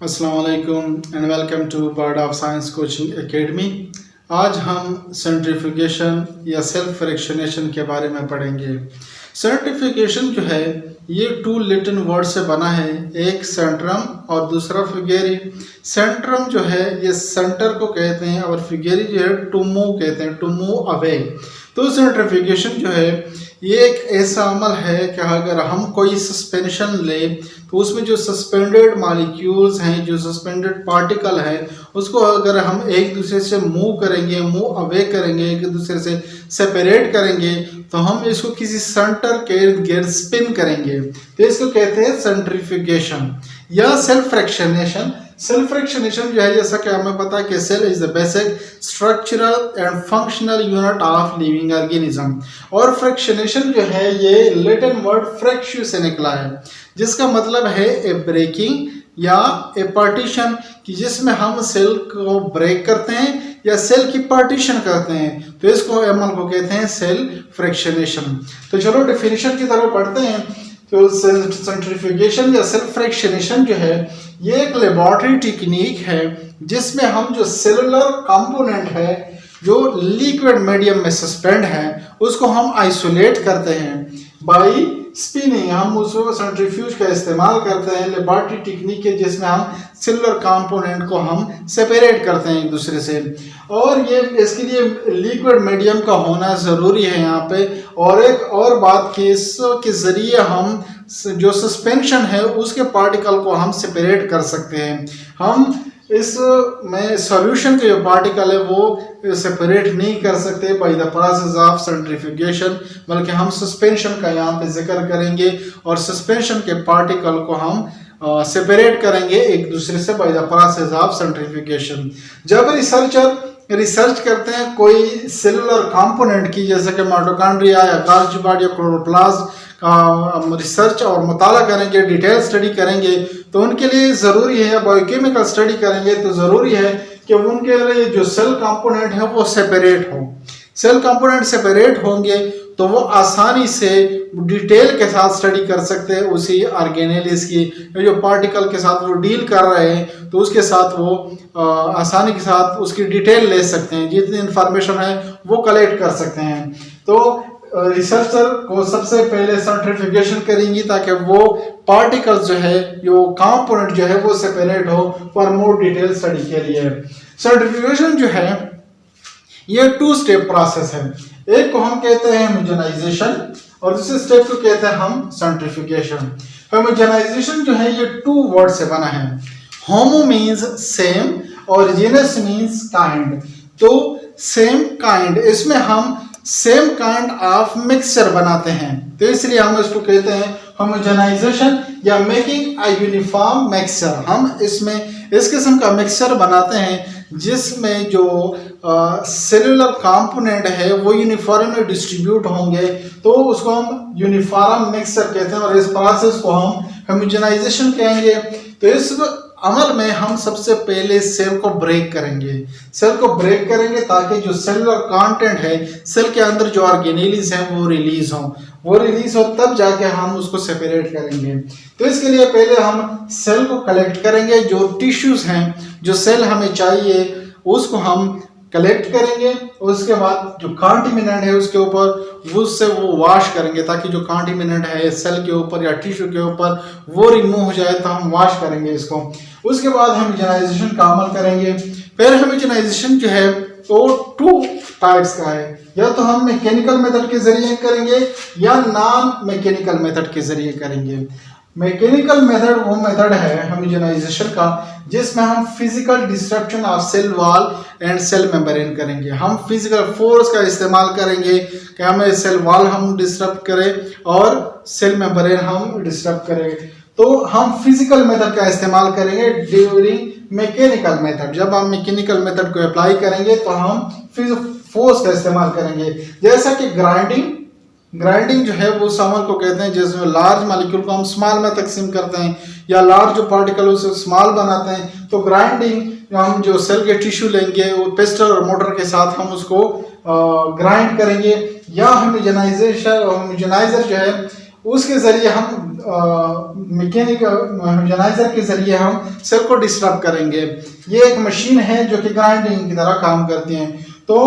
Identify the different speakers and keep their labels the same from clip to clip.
Speaker 1: अस्सलाम वालेकुम and welcome to bird of science coaching academy. आज हम सेंट्रीफ्यूगेशन या सेल्फ फ्रैक्शनेशन के बारे में पढ़ेंगे। सेंट्रीफ्यूगेशन जो है ये टू लिटिल वर्ड से बना है, एक सेंट्रम और दूसरा फिगेरी। सेंट्रम जो है ये सेंटर को कहते हैं और फिगेरी जो है टू मूव कहते हैं, टू मूव अवे। तो सेंट्रीफ्यूगेशन जो है ये एक ऐसा अमल है कि अगर हम कोई सस्पेंशन ले तो उसमें जो सस्पेंडेड मॉलिक्यूल्स हैं, जो सस्पेंडेड पार्टिकल हैं, उसको अगर हम एक दूसरे से मूव करेंगे, मूव अवे करेंगे, एक दूसरे से सेपरेट करेंगे तो हम इसको किसी सेंटर के इर्द गिर्द स्पिन करेंगे। तो इसको कहते हैं सेंट्रीफ्यूगेशन या सेल्फ फ्रैक्शनेशन। सेल्फ फ्रैक्शनेशन जो है, जैसा कि हमें पता है कि cell is the basic structural and functional unit of living organism. और फ्रैक्शनेशन जो है ये लैटिन वर्ड फ्रैक्शु से निकला है, जिसका मतलब है ए ब्रेकिंग या ए पार्टीशन, कि जिसमें हम सेल को ब्रेक करते हैं या सेल की पार्टीशन करते हैं, तो इसको अमल को कहते हैं सेल फ्रैक्शनेशन। तो चलो डेफिनेशन की तरफ पढ़ते हैं। तो सेंट्रीफ्यूगेशन या सेल्फ फ्रैक्शनेशन जो है ये एक लेबोरेटरी टेक्निक है जिसमें हम जो सेलुलर कंपोनेंट है जो लिक्विड मीडियम में सस्पेंड है उसको हम आइसोलेट करते हैं बाय स्पिनिंग। हम उसको सेंट्रीफ्यूज का इस्तेमाल करते हैं, लेबोरेटरी टेक्निक है जिसमें हम सेलुलर कंपोनेंट को हम सेपरेट करते हैं एक दूसरे से। और ये इसके लिए लिक्विड मीडियम का होना ज़रूरी है यहाँ पे। और एक और बात कि इसके ज़रिए हम जो सस्पेंशन है उसके पार्टिकल को हम सेपरेट कर सकते हैं। हम इसमें सॉल्यूशन के जो पार्टिकल है वो सेपरेट नहीं कर सकते by the process of centrifugation, बल्कि हम सस्पेंशन का यहाँ पे जिक्र करेंगे और सस्पेंशन के पार्टिकल को हम सेपरेट करेंगे एक दूसरे से by the process of centrifugation. जब रिसर्चर रिसर्च करते हैं कोई सेलुलर कंपोनेंट की, जैसे कि माइटोकॉन्ड्रिया या गोल्गी बॉडी या क्लोरोप्लास्ट का रिसर्च और मुताला करेंगे, डिटेल स्टडी करेंगे, तो उनके लिए ज़रूरी है, बायोकेमिकल स्टडी करेंगे तो ज़रूरी है कि उनके लिए जो सेल कंपोनेंट है वो सेपरेट हो। सेल कंपोनेंट सेपरेट होंगे तो वो आसानी से डिटेल के साथ स्टडी कर सकते हैं उसी ऑर्गेनेलिस की, जो पार्टिकल के साथ वो डील कर रहे हैं तो उसके साथ वो आसानी के साथ उसकी डिटेल ले सकते हैं, जितनी इंफॉर्मेशन है वो कलेक्ट कर सकते हैं। तो रिसर्चर को सबसे पहले सेंट्रीफ्यूगेशन करेंगी ताकि वो पार्टिकल्स जो है, जो कंपोनेंट जो है वो सेपरेट हो फॉर मोर डिटेल स्टडी के लिए। सेंट्रीफ्यूगेशन जो है ये टू स्टेप प्रोसेस है। एक को हम कहते हैं होमोजेनाइजेशन और दूसरे स्टेप को कहते हैं हम सेंट्रीफ्यूगेशन। होमोजेनाइजेशन जो है ये टू वर्ड से बना है। होमो मीन्स सेम और जेनस मीन्स काइंड। तो सेम काइंड, इसमें हम सेम काइंड ऑफ मिक्सचर बनाते हैं, तो इसलिए हम इसको कहते हैं होमोजेनाइजेशन या मेकिंग अ यूनिफॉर्म मिक्सचर। हम इसमें इस किस्म का मिक्सचर बनाते हैं जिसमें जो सेलुलर कंपोनेंट है वो यूनिफॉर्मली डिस्ट्रीब्यूट होंगे, तो उसको हम यूनिफॉर्म मिक्सचर कहते हैं और इस प्रोसेस को हम होमोजेनाइजेशन कहेंगे। तो इस अमल में हम सबसे पहले सेल को ब्रेक करेंगे। सेल को ब्रेक करेंगे ताकि जो सेलुलर कंटेंट है, सेल के अंदर जो ऑर्गेनेलिस हैं वो रिलीज हो तब जाके हम उसको सेपरेट करेंगे। तो इसके लिए पहले हम सेल को कलेक्ट करेंगे, जो टिश्यूज हैं, जो सेल हमें चाहिए उसको हम कलेक्ट करेंगे। उसके बाद जो कॉन्टिमिनेंट है उसके ऊपर उससे वो वॉश करेंगे ताकि जो कॉन्टिमिनेंट है सेल के ऊपर या टिश्यू के ऊपर वो रिमूव हो जाए, तो हम वॉश करेंगे इसको। उसके बाद होमोजेनाइजेशन का अमल करेंगे। फिर होमोजेनाइजेशन जो है तो टू टाइप्स का है, या तो हम मैकेनिकल मेथड के जरिए करेंगे या नॉन मैकेनिकल मेथड के जरिए करेंगे। मैकेनिकल मेथड वो मेथड है होमोजेनाइजेशन का जिसमें हम physical destruction of cell wall and cell membrane करेंगे। हम फिजिकल फोर्स का इस्तेमाल करेंगे कि हमें सेल वॉल हम डिस्टर्ब करें और सेल मेम्ब्रेन हम डिस्टर्ब करें। तो हम फिजिकल मेथड का इस्तेमाल करेंगे ड्यूरिंग मैकेनिकल मेथड। जब हम मैकेनिकल मेथड को अप्लाई करेंगे तो हम फोर्स का इस्तेमाल करेंगे, जैसा कि ग्राइंडिंग जो है वो उस अमल को कहते हैं जिसमें लार्ज मॉलिक्यूल को हम स्मॉल में तकसीम करते हैं या लार्ज जो पार्टिकल उसे स्मॉल बनाते हैं। तो ग्राइंडिंग हम जो सेल के टिश्यू लेंगे वो पेस्टर और मोटर के साथ हम उसको ग्राइंड करेंगे। या होमोजेनाइजर जो है उसके जरिए हम मैकेनिकल होमोजेनाइजर के जरिए हम सेल को डिस्टर्ब करेंगे। ये एक मशीन है जो कि ग्राइंडिंग की तरह काम करती है। तो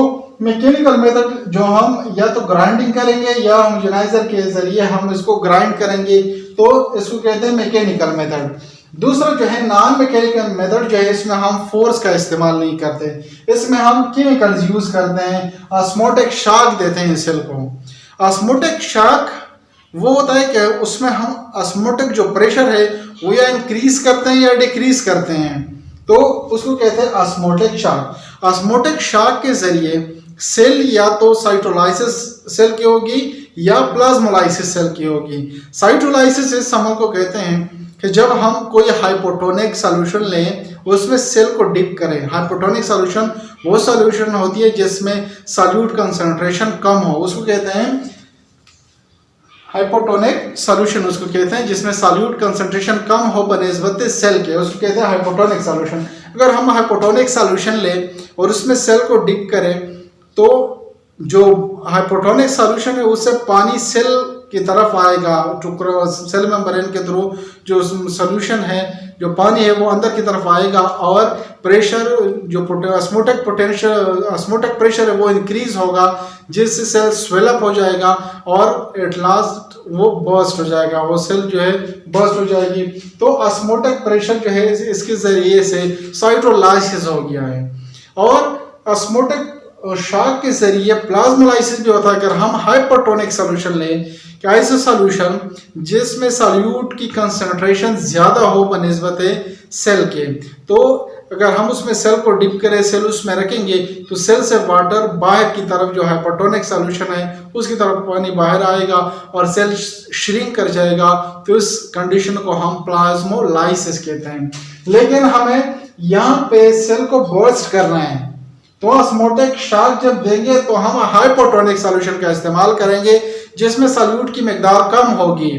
Speaker 1: मैकेनिकल मेथड जो हम या तो ग्राइंडिंग करेंगे या होमोजेनाइजर के जरिए हम इसको ग्राइंड करेंगे, तो इसको कहते हैं मैकेनिकल मेथड। दूसरा जो है नॉन मैकेनिकल मेथड जो है, इसमें हम फोर्स का इस्तेमाल नहीं करते, इसमें हम केमिकल्स यूज करते हैं, ऑस्मोटिक शॉक देते हैं सेल को। ऑस्मोटिक शॉक वो होता है कि उसमें हम ऑस्मोटिक जो प्रेशर है वो या इंक्रीज करते हैं या डिक्रीज करते हैं, तो उसको कहते हैं ऑस्मोटिक शॉक। ऑस्मोटिक शॉक के जरिए सेल या तो साइटोलाइसिस सेल की होगी या प्लाज्मोलाइसिस सेल की होगी। साइटोलाइसिस इस समूह को कहते हैं कि जब हम कोई हाइपोटोनिक सॉल्यूशन लें, उसमें सेल को डिप करें। हाइपोटोनिक सॉल्यूशन वो सॉल्यूशन होती है जिसमें सॉल्यूट कंसंट्रेशन कम हो, उसको कहते हैं हाइपोटोनिक सॉल्यूशन। उसको कहते हैं जिसमें सॉल्यूट कंसंट्रेशन कम हो बनिस्बत सेल के, उसको कहते हैं हाइपोटोनिक सॉल्यूशन। अगर हम हाइपोटोनिक सॉल्यूशन लें और उसमें सेल को डिप करें, तो जो हाइपोटोनिक सॉल्यूशन है उससे पानी सेल की तरफ आएगा, टुकड़ा सेल मेम्ब्रेन के थ्रू जो सॉल्यूशन है, जो पानी है वो अंदर की तरफ आएगा और प्रेशर जो ऑस्मोटिक पोटेंशियल ऑस्मोटिक प्रेशर है वो इंक्रीज होगा, जिससे सेल स्वेल अप हो जाएगा और एट लास्ट वो बर्स्ट हो जाएगा, वो सेल जो है बर्स्ट हो जाएगी। तो ऑस्मोटिक प्रेशर जो है इसके जरिए से साइटोलाइसिस हो गया है। और ऑस्मोटिक शॉक के जरिए प्लाज्मोलाइसिस भी होता है। अगर हम हाइपोटोनिक सॉल्यूशन लें, क्या ऐसा सॉल्यूशन जिसमें सॉल्यूट की कंसंट्रेशन ज्यादा हो बनिस्बत सेल के, तो अगर हम उसमें सेल को डिप करें, सेल उसमें रखेंगे, तो सेल से वाटर बाहर की तरफ जो हाइपोटोनिक सॉल्यूशन है उसकी तरफ पानी बाहर आएगा और सेल श्रिंक कर जाएगा। तो इस कंडीशन को हम प्लाज्मोलाइसिस कहते हैं। लेकिन हमें यहाँ पे सेल को बर्स्ट करना है, तो ऑस्मोटिक शॉक जब देंगे तो हम हाइपोटोनिक सॉल्यूशन का इस्तेमाल करेंगे जिसमें सॉल्यूट की मिकदार कम होगी।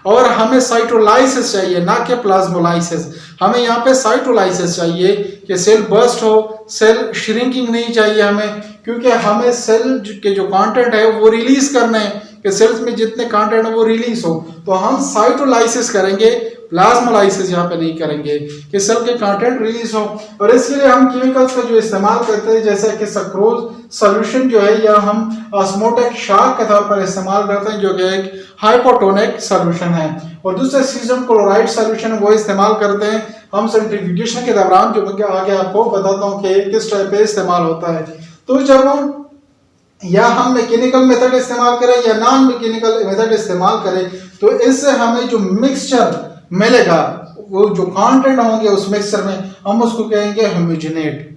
Speaker 1: और हमें साइटोलाइसिस चाहिए, ना कि प्लाज्मोलाइसिस। हमें यहाँ पे साइटोलाइसिस चाहिए कि सेल बर्स्ट हो, सेल श्रिंकिंग नहीं चाहिए हमें, क्योंकि हमें सेल के जो कंटेंट है वो रिलीज करने हैं, कि सेल्स में जितने कंटेंट है वो रिलीज हो। तो हम साइटोलाइसिस करेंगे, प्लाज्मोलाइसिस यहाँ पे नहीं करेंगे कि सेल के कंटेंट रिलीज हो। और इसके लिए हम केमिकल्स का जो इस्तेमाल करते हैं, जैसे कि सक्रोज सॉल्यूशन जो है, या हम ऑस्मोटिक शॉक के तौर पर इस्तेमाल करते हैं, जो कि एक हाइपोटोनिक सॉल्यूशन है। और दूसरा सीजम क्लोराइड सॉल्यूशन वो इस्तेमाल करते हैं हम सेंट्रीफ्यूगेशन के दौरान, जो मैं आगे आपको बताता हूँ कि किस टाइप पे इस्तेमाल होता है। तो जब हम मैकेनिकल मेथड इस्तेमाल करें या नॉन मैकेनिकल मेथड इस्तेमाल करें, तो इससे हमें जो मिक्सचर मिलेगा, वो जो कंटेंट होंगे उस मिक्सचर में, हम उसको कहेंगे होमोजेनेट।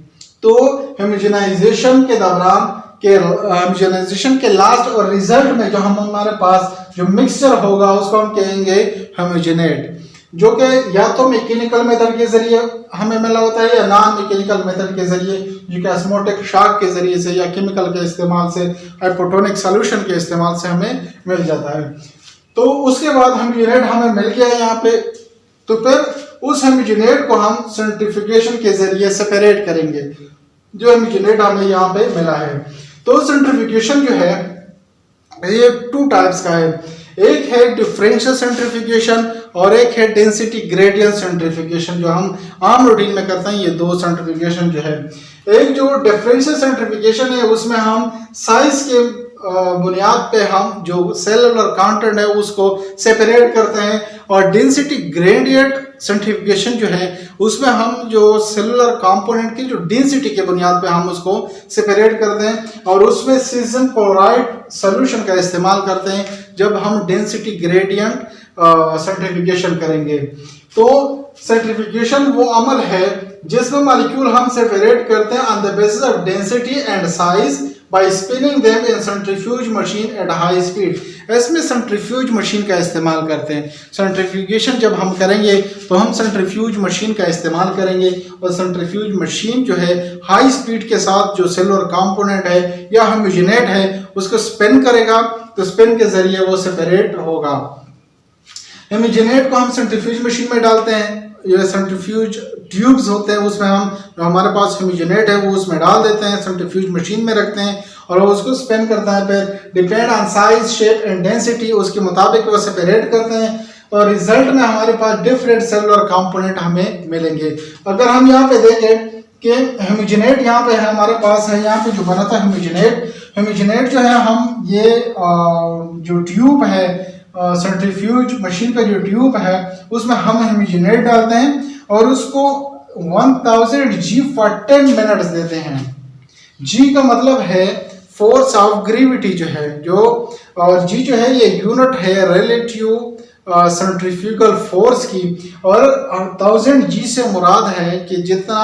Speaker 1: तो होमोजेनाइजेशन के दौरान होमोजेनाइजेशन के लास्ट और रिजल्ट में जो हमारे पास जो मिक्सचर होगा उसको हम कहेंगे होमोजेनेट, जो कि या तो मैकेनिकल मेथड के जरिए हमें मिला होता है या नॉन मैकेनिकल मेथड के जरिए, जो कि ऑस्मोटिक शॉक के जरिए से या केमिकल के इस्तेमाल से, हाइपोटोनिक सॉल्यूशन के इस्तेमाल से हमें मिल जाता है। तो उसके बाद होमोजेनेट हमें मिल गया है यहाँ पे, तो फिर उस होमोजेनेट को हम सेंट्रीफ्यूगेशन के जरिए सेपरेट करेंगे, जो होमोजेनेट हमें यहाँ पे मिला है। तो सेंट्रीफ्यूगेशन जो है ये 2 टाइप्स का है, एक है डिफरेंशियल सेंट्रीफ्यूगेशन और एक है डेंसिटी ग्रेडियंट सेंट्रीफ्यूगेशन, जो हम आम रूटीन में करते हैं। ये 2 सेंट्रीफ्यूगेशन जो है, एक जो डिफरेंशियल सेंट्रीफ्यूगेशन है उसमें हम साइज के बुनियाद पे हम जो सेलुलर कंटेंट है उसको सेपरेट करते हैं, और डेंसिटी ग्रेडियंट सेंट्रीफ्यूगेशन जो है उसमें हम जो सेलुलर कंपोनेंट की जो डेंसिटी के बुनियाद पे हम उसको सेपरेट करते हैं, और उसमें सीजम क्लोराइड सॉल्यूशन का इस्तेमाल करते हैं जब हम डेंसिटी ग्रेडियंट सेंट्रीफ्यूगेशन करेंगे। तो सेंट्रीफ्यूगेशन वो अमल है जिसमें मॉलिक्यूल हम सेपरेट करते हैं on the basis of density and size by spinning them in centrifuge machine at high speed. इसमें सेंट्रीफ्यूज मशीन का इस्तेमाल करते हैं। सेंट्रीफ्यूगेशन जब हम करेंगे तो हम सेंट्रीफ्यूज मशीन का इस्तेमाल करेंगे, और सेंट्रीफ्यूज मशीन जो है हाई स्पीड के साथ जो सेलुलर कंपोनेंट है या होमोजेनेट है उसको स्पिन करेगा, तो स्पिन के जरिए वो सेपरेट होगा। होमोजेनेट को हम सेंट्रीफ्यूज मशीन में डालते हैं, ये सेंट्रीफ्यूज ट्यूब्स होते हैं, उसमें हम जो हमारे पास होमोजेनेट है वो उसमें डाल देते हैं, सेंट्रीफ्यूज मशीन में रखते हैं और वो उसको स्पिन करता है। फिर depend on size, shape and density, उसके मुताबिक वो सेपरेट करते हैं और रिजल्ट में हमारे पास डिफरेंट सेलुलर कंपोनेंट हमें मिलेंगे। अगर हम यहाँ पे देखें कि होमोजेनेट यहाँ पे है हमारे पास है, यहाँ पे जो बना था होमोजेनेट जो है हम ये जो ट्यूब है सेंट्रीफ्यूज मशीन का जो ट्यूब है उसमें हम होमोजेनेट डालते हैं और उसको 1000 G फॉर 10 मिनट्स देते हैं। G का मतलब है फोर्स ऑफ ग्रेविटी जो है, जो और G जो है ये यूनिट है रिलेटिव सेंट्रीफ्यूगल फोर्स की, और 1000 G से मुराद है कि जितना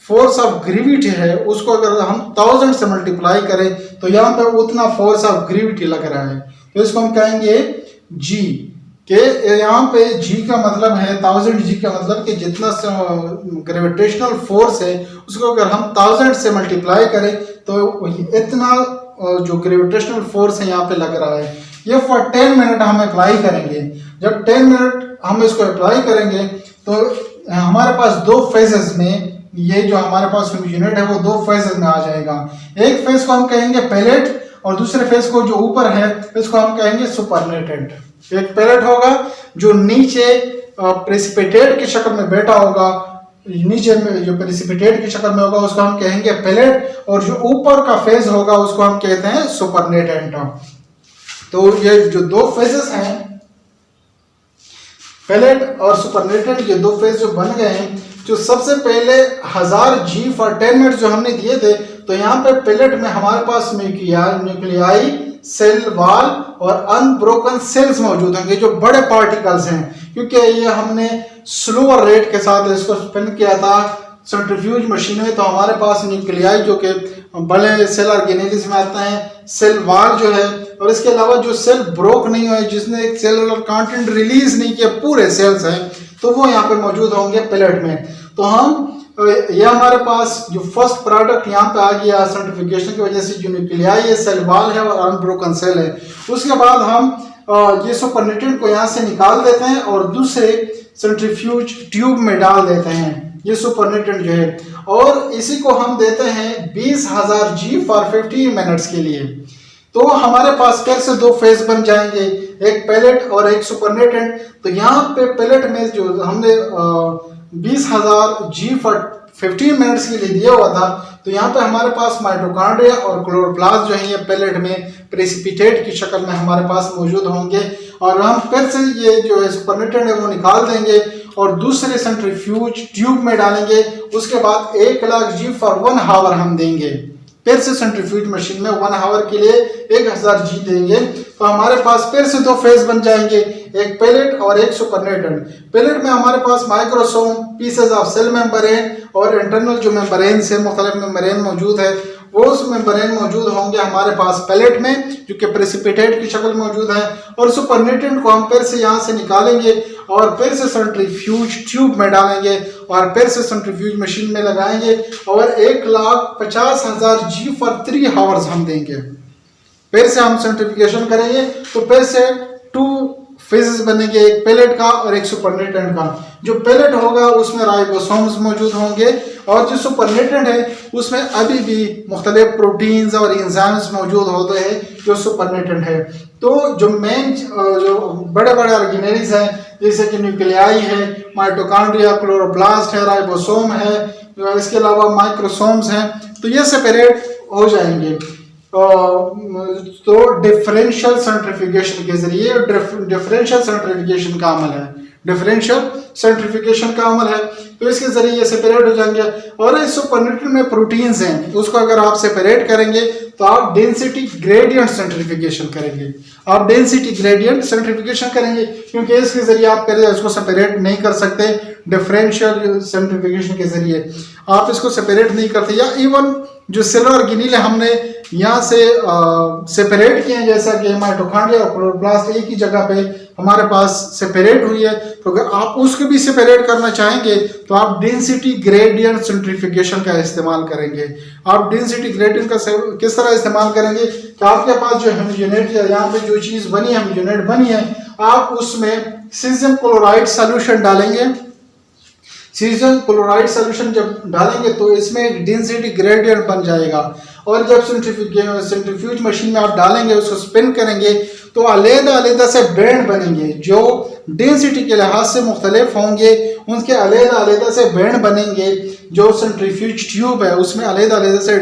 Speaker 1: फोर्स ऑफ ग्रेविटी है उसको अगर हम 1000 से मल्टीप्लाई करें तो यहाँ पे उतना फोर्स ऑफ ग्रेविटी लग रहा है, तो इसको हम कहेंगे G के। यहाँ पे G का मतलब है 1000 G का मतलब कि जितना ग्रेविटेशनल फोर्स है उसको अगर हम 1000 से मल्टीप्लाई करें तो इतना जो ग्रेविटेशनल फोर्स है यहाँ पे लग रहा है। ये फॉर 10 मिनट हम अप्लाई करेंगे। जब 10 मिनट हम इसको अप्लाई करेंगे तो हमारे पास दो फेजेस में ये जो हमारे पास होमोजेनेट है वो दो फेजेस में आ जाएगा। एक फेज को हम कहेंगे पैलेट और दूसरे फेज को जो ऊपर है इसको हम कहेंगे सुपरनेटेड। एक पैलेट होगा जो नीचे प्रेसिपिटेट की शक्ल में बैठा होगा, नीचे में जो प्रेसिपिटेट की शक्ल में होगा उसको हम कहेंगे पैलेट, और जो ऊपर का फेज होगा उसको हम कहते हैं सुपरनेटेड। तो ये जो दो फेजेस हैं पैलेट और सुपरनेटेड, ये दो फेज जो बन गए हैं, जो सबसे पहले 1000 G फॉर 10 मिनट जो हमने दिए थे, तो यहाँ पे पैलेट में हमारे पास न्यूक्लियाई, सेल वॉल और अनब्रोकन सेल्स मौजूद होंगे जो बड़े पार्टिकल्स हैं, क्योंकि ये हमने स्लोअर रेट के साथ इसको स्पिन किया था सेंट्रीफ्यूज मशीन में। तो हमारे पास न्यूक्लियाई जो कि बड़े सेल ऑर्गेनेल्स में आता है, सेल वॉल जो है, और इसके अलावा जो सेल ब्रोक नहीं हुए, जिसने एक सेलुलर कंटेंट रिलीज नहीं किया, पूरे सेल्स हैं, तो वो यहाँ पे मौजूद होंगे पैलेट में। तो हम ये हमारे पास जो फर्स्ट प्रोडक्ट यहाँ पे आ गया सेंट्रीफ्यूगेशन की वजह से, जो न्यूक्लियाई है, सेल वॉल है और अनब्रोकन सेल है। उसके बाद हम ये सुपरनेटेड को यहाँ से निकाल देते हैं और दूसरे सेंट्रीफ्यूज ट्यूब में डाल देते हैं, ये सुपरनेटेड जो है, और इसी को हम देते हैं 20000 G फॉर 15 मिनट्स के लिए। तो हमारे पास फिर से दो फेज बन जाएंगे, एक पैलेट और एक सुपरनेटेड। तो यहाँ पे पैलेट में जो हमने 20000 G फॉर 15 मिनट्स के लिए दिया हुआ था, तो यहाँ पे हमारे पास माइटोकॉन्ड्रिया और क्लोरोप्लास्ट जो है ये पैलेट में प्रेसिपिटेट की शक्ल में हमारे पास मौजूद होंगे, और हम फिर से ये जो है सुपरनेटेड है वो निकाल देंगे और दूसरे सेंट्रीफ्यूज ट्यूब में डालेंगे। उसके बाद 1,00,000 G फॉर 1 आवर हम देंगे, फिर से सेंट्रीफ्यूज मशीन में 1 आवर के लिए 1000 G देंगे। तो हमारे पास फिर से दो फेज बन जाएंगे, एक पैलेट और एक सुपरनेटेड। पैलेट में हमारे पास microsome, pieces of cell membrane और इंटरनल जो मेम्ब्रेन से मुख्तलिफ मेम्ब्रेन मौजूद है, वो उस मेम्ब्रेन मौजूद होंगे हमारे पास पैलेट में, जो कि प्रेसिपिटेट की शक्ल मौजूद है। और सुपरनेटेड को हम फिर से यहाँ से निकालेंगे और फिर से सेंट्रीफ्यूज ट्यूब में डालेंगे और फिर से सेंट्रीफ्यूज मशीन में लगाएंगे और 1,50,000 G फॉर 3 आवर्स हम देंगे। फिर से हम सेंट्रीफिकेशन करेंगे तो फिर से 2 फेजेस बनेंगे, एक पैलेट का और एक सुपरनेटेड का। जो पैलेट होगा उसमें राइबोसोम्स मौजूद होंगे और जो सुपरनेटेड है उसमें अभी भी मुख्तलिफ प्रोटीन्स और एंजाइम्स मौजूद होते हैं जो सुपरनेटेड है। तो जो मेन जो बड़े बड़े ऑर्गेनेल्स हैं जैसे कि न्यूक्लियाई है, माइटोकॉन्ड्रिया, क्लोरोप्लास्ट है, राइबोसोम है, इसके अलावा माइक्रोसोम्स हैं, तो ये सेपरेट हो जाएंगे। तो डिफरेंशियल सेंट्रीफ्यूगेशन के जरिए, डिफरेंशियल सेंट्रीफ्यूगेशन का अमल है, डिफरेंशियल सेंट्रीफ्यूगेशन का अमल है, तो इसके जरिए ये सेपरेट हो जाएंगे। और इस सुपरनेटेड में प्रोटीन्स हैं, उसको अगर आप सेपरेट करेंगे तो आप डेंसिटी ग्रेडियंट सेंट्रीफ्यूगेशन करेंगे, आप डेंसिटी ग्रेडियंट सेंट्रीफ्यूगेशन करेंगे, क्योंकि इसके जरिए आप पहले इसको सेपरेट नहीं कर सकते। डिफरेंशियल सेंट्रीफ्यूगेशन के जरिए आप इसको सेपरेट नहीं करते, या इवन जो सेलुलर ऑर्गेनेल हमने यहाँ से सेपरेट किए हैं, जैसा कि माइटोकॉन्ड्रिया और क्लोरोप्लास्ट एक ही जगह पे हमारे पास सेपरेट हुई है, तो अगर आप उसको भी सेपरेट करना चाहेंगे तो आप डेंसिटी ग्रेडियंट सेंट्रीफ्यूगेशन का इस्तेमाल करेंगे। आप डेंसिटी ग्रेडियंट का किस तरह इस्तेमाल करेंगे कि आपके पास जो होमोजेनेट यहाँ पे जो चीज़ बनी है, होमोजेनेट बनी है, आप उसमें सीजियम क्लोराइड सॉल्यूशन डालेंगे सीजियम क्लोराइड सोल्यूशन जब डालेंगे तो इसमें एक डेंसिटी ग्रेडियंट बन जाएगा, और जब सेंट्रीफ्यूज मशीन में आप डालेंगे, उसको स्पिन करेंगे, तो अलग-अलग से बैंड बनेंगे जो डेंसिटी के लिहाज से मुख्तलिफ होंगे, उनके अलग-अलग से बैंड बनेंगे। जो सेंट्रीफ्यूज ट्यूब है उसमें अलग-अलग से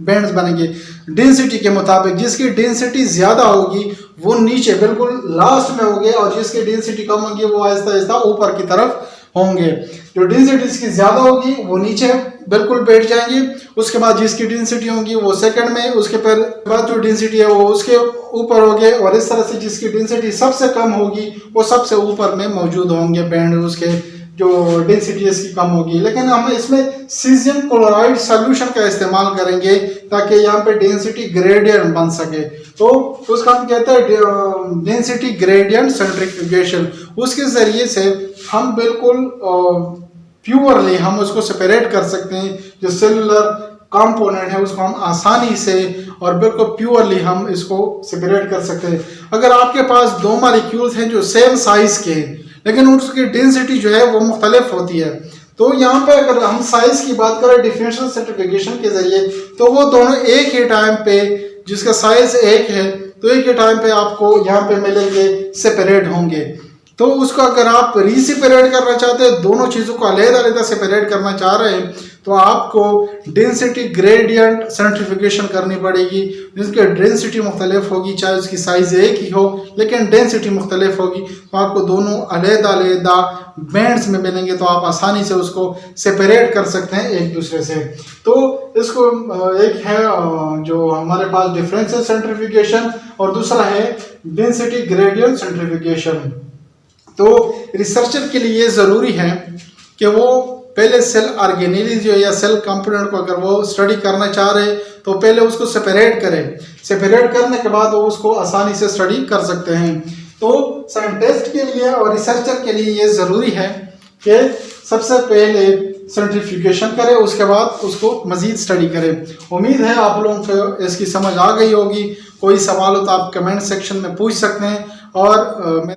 Speaker 1: बैंड्स बनेंगे डेंसिटी के मुताबिक। जिसकी डेंसिटी ज़्यादा होगी वो नीचे बिल्कुल लास्ट में होगी, और जिसकी डेंसिटी कम होगी वो आहिस्ता आहिस्ता ऊपर की तरफ होंगे। जो डेंसिटी इसकी ज़्यादा होगी वो नीचे बिल्कुल बैठ जाएंगे, उसके बाद जिसकी डेंसिटी होगी वो सेकंड में, उसके बाद जो डेंसिटी है वो उसके ऊपर होंगे, और इस तरह से जिसकी डेंसिटी सबसे कम होगी वो सबसे ऊपर में मौजूद होंगे बैंड, उसके जो डेंसिटी इसकी कम होगी। लेकिन हम इसमें सीजियम क्लोराइड सॉल्यूशन का इस्तेमाल करेंगे ताकि यहाँ पे डेंसिटी ग्रेडियंट बन सके, तो उसका हम कहते हैं डेंसिटी ग्रेडियंट सेंट्रीफ्यूगेशन। उसके ज़रिए से हम बिल्कुल प्योरली हम उसको सेपरेट कर सकते हैं। जो सेलुलर कंपोनेंट है उसको हम आसानी से और बिल्कुल प्योरली हम इसको सेपरेट कर सकते हैं। अगर आपके पास दो मॉलिक्यूल्स हैं जो सेम साइज के हैं लेकिन उसकी डेंसिटी जो है वो मुख्तलिफ होती है, तो यहाँ पे अगर हम साइज की बात करें डिफरेंशियल सेंट्रीफ्यूगेशन के जरिए, तो वो दोनों एक ही टाइम पे, जिसका साइज एक है तो एक ही टाइम पे आपको यहाँ पे मिलेंगे, सेपरेट होंगे। तो उसको अगर आप रीसेपरेट करना चाहते हैं, दोनों चीज़ों को अलग-अलग सेपरेट करना चाह रहे हैं, तो आपको डेंसिटी ग्रेडियंट सेंट्रीफ्यूगेशन करनी पड़ेगी, जिसकी डेंसिटी मुख्तलिफ होगी, चाहे उसकी साइज़ एक ही हो लेकिन डेंसिटी मुख्तलिफ होगी। तो आपको दोनों अलग-अलग बैंड्स में मिलेंगे, तो आप आसानी से उसको सेपरेट कर सकते हैं एक दूसरे से। तो इसको एक है जो हमारे पास डिफरेंशियल सेंट्रीफ्यूगेशन, और दूसरा है डेंसिटी ग्रेडियंट सेंट्रीफ्यूगेशन। तो रिसर्चर के लिए ज़रूरी है कि वो पहले सेल ऑर्गेनेली जो या सेल कंपोनेंट को अगर वो स्टडी करना चाह रहे हैं तो पहले उसको सेपरेट करें। सेपरेट करने के बाद वो उसको आसानी से स्टडी कर सकते हैं। तो साइंटिस्ट के लिए और रिसर्चर के लिए ये ज़रूरी है कि सबसे पहले सेंट्रीफ्यूगेशन करें, उसके बाद उसको मज़ीद स्टडी करें। उम्मीद है आप लोगों को इसकी समझ आ गई होगी। कोई सवाल हो तो आप कमेंट सेक्शन में पूछ सकते हैं, और